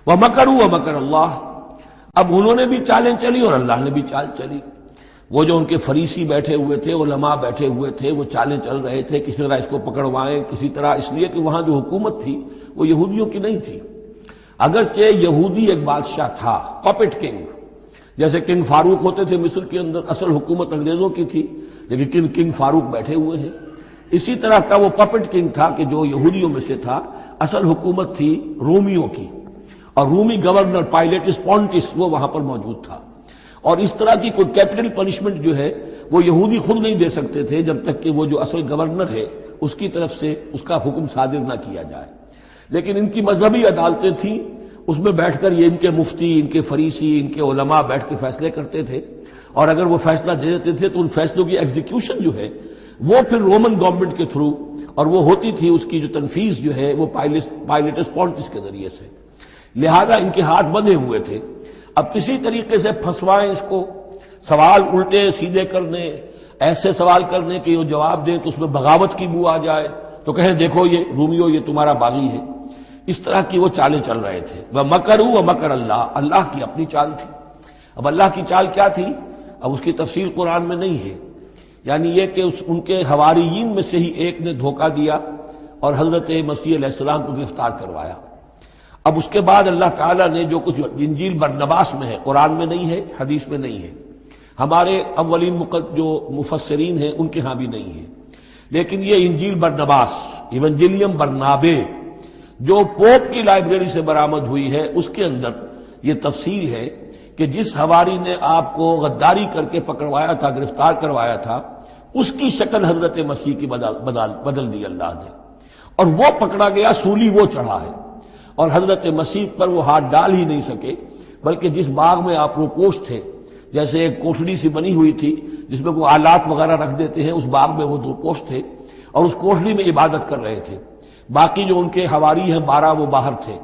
وَمَكَرُوا وَمَكَرَ اللَّهُ، اب انہوں نے بھی چالیں چلی اور اللہ نے بھی چال چلی۔ وہ جو ان کے فریسی بیٹھے ہوئے تھے، علماء بیٹھے ہوئے تھے، وہ چالیں چل رہے تھے کسی طرح اس کو پکڑوائیں، کسی طرح، اس لیے کہ وہاں جو حکومت تھی وہ یہودیوں کی نہیں تھی۔ اگرچہ یہودی ایک بادشاہ تھا، پپٹ کنگ، جیسے کنگ فاروق ہوتے تھے مصر کے اندر، اصل حکومت انگریزوں کی تھی لیکن کنگ فاروق بیٹھے ہوئے ہیں۔ اسی طرح کا وہ پپٹ کنگ تھا کہ جو یہودیوں میں سے تھا، اصل حکومت تھی رومیوں کی، اور رومی گورنر پائلیٹس پونٹس وہ وہاں پر موجود تھا۔ اور اس طرح کی کوئی کیپٹل پنشمنٹ جو ہے وہ یہودی خود نہیں دے سکتے تھے جب تک کہ وہ جو اصل گورنر ہے اس کی طرف سے اس کا حکم صادر نہ کیا جائے۔ لیکن ان کی مذہبی عدالتیں تھیں، اس میں بیٹھ کر یہ ان کے مفتی، ان کے فریسی، ان کے علماء بیٹھ کے فیصلے کرتے تھے، اور اگر وہ فیصلہ دے دیتے تھے تو ان فیصلوں کی ایگزیکیوشن جو ہے وہ پھر رومن گورنمنٹ کے تھرو، اور وہ ہوتی تھی اس کی جو تنفیذ جو ہے وہ پائلیٹس پونٹس کے ذریعے سے۔ لہذا ان کے ہاتھ بندھے ہوئے تھے۔ اب کسی طریقے سے پھنسوائیں اس کو، سوال الٹے سیدھے کرنے، ایسے سوال کرنے کہ وہ جواب دیں تو اس میں بغاوت کی بو آ جائے، تو کہیں دیکھو یہ رومیو یہ تمہارا باغی ہے۔ اس طرح کی وہ چالیں چل رہے تھے۔ وَمَكَرُوا وَمَكَرَ اللَّهُ، اللہ کی اپنی چال تھی۔ اب اللہ کی چال کیا تھی؟ اب اس کی تفصیل قرآن میں نہیں ہے، یعنی یہ کہ ان کے حواریین میں سے ہی ایک نے دھوکہ دیا اور حضرت مسیح علیہ السلام کو گرفتار کروایا۔ اب اس کے بعد اللہ تعالیٰ نے جو کچھ انجیل برنباس میں ہے، قرآن میں نہیں ہے، حدیث میں نہیں ہے، ہمارے اولین جو مفسرین ہیں ان کے ہاں بھی نہیں ہے، لیکن یہ انجیل برنباس، ایونجیلیم برنابے، جو پوپ کی لائبریری سے برآمد ہوئی ہے، اس کے اندر یہ تفصیل ہے کہ جس حواری نے آپ کو غداری کر کے پکڑوایا تھا، گرفتار کروایا تھا، اس کی شکل حضرت مسیح کی بدل دی اللہ نے، اور وہ پکڑا گیا، سولی وہ چڑھا ہے، اور حضرت مسیح پر وہ ہاتھ ڈال ہی نہیں سکے، بلکہ جس باغ میں آپ روپوش تھے، جیسے ایک کوٹھڑی سی بنی ہوئی تھی جس میں کوئی آلات وغیرہ رکھ دیتے ہیں، اس باغ میں وہ روپوش تھے اور اس کوٹھڑی میں عبادت کر رہے تھے۔ باقی جو ان کے حواری ہیں 12 وہ باہر تھے۔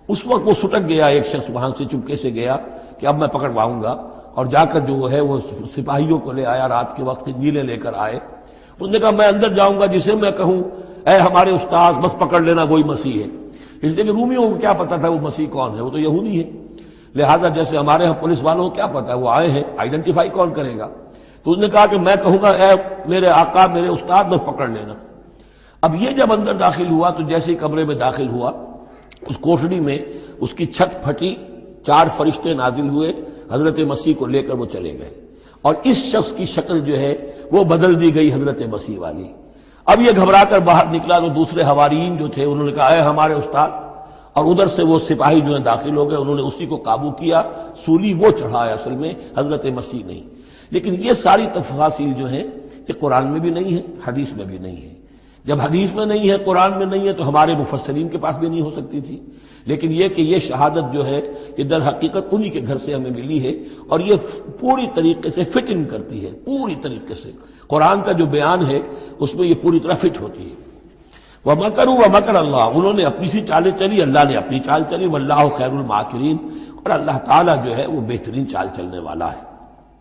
اس وقت وہ سٹک گیا، ایک شخص وہاں سے چپکے سے گیا کہ اب میں پکڑواؤں گا، اور جا کر جو ہے وہ سپاہیوں کو لے آیا، رات کے وقت نیلے لے کر آئے۔ اس نے کہا میں اندر جاؤں گا، جسے میں کہوں اے ہمارے استاد بس پکڑ لینا، وہی مسیح ہے۔ اس لیے کہ رومیوں کو کیا پتا تھا وہ مسیح کون ہے، وہ تو یہودی ہے، لہذا جیسے ہمارے ہاں پولیس والوں کو کیا پتا ہے وہ آئے ہیں، آئیڈینٹیفائی کون کرے گا۔ تو اس نے کہا کہ میں کہوں گا اے میرے آقا، میرے استاد بس پکڑ لینا۔ اب یہ جب اندر داخل ہوا تو جیسے ہی کمرے میں داخل ہوا، اس کوٹھڑی میں اس کی چھت پھٹی، 4 فرشتے نازل ہوئے، حضرت مسیح کو لے کر وہ چلے گئے، اور اس شخص کی شکل جو ہے وہ بدل دی گئی حضرت مسیح والی۔ اب یہ گھبرا کر باہر نکلا تو دوسرے حواریین جو تھے انہوں نے کہا اے ہمارے استاد، اور ادھر سے وہ سپاہی جو ہیں داخل ہو گئے، انہوں نے اسی کو قابو کیا، سولی وہ چڑھا ہے اصل میں، حضرت مسیح نہیں۔ لیکن یہ ساری تفاصیل جو ہیں یہ قرآن میں بھی نہیں ہے، حدیث میں بھی نہیں ہے۔ جب حدیث میں نہیں ہے، قرآن میں نہیں ہے، تو ہمارے مفسرین کے پاس بھی نہیں ہو سکتی تھی۔ لیکن یہ کہ یہ شہادت جو ہے یہ در حقیقت انہی کے گھر سے ہمیں ملی ہے، اور یہ پوری طریقے سے فٹ ان کرتی ہے، پوری طریقے سے قرآن کا جو بیان ہے اس میں یہ پوری طرح فٹ ہوتی ہے۔ وَمَكَرُوا وَمَكَرَ اللَّهُ، انہوں نے اپنی سی چالیں چلی، اللہ نے اپنی چال چلی، وَاللَّهُ خَيْرُ الْمَاكِرِينَ، اور اللہ تعالیٰ جو ہے وہ بہترین چال چلنے والا ہے۔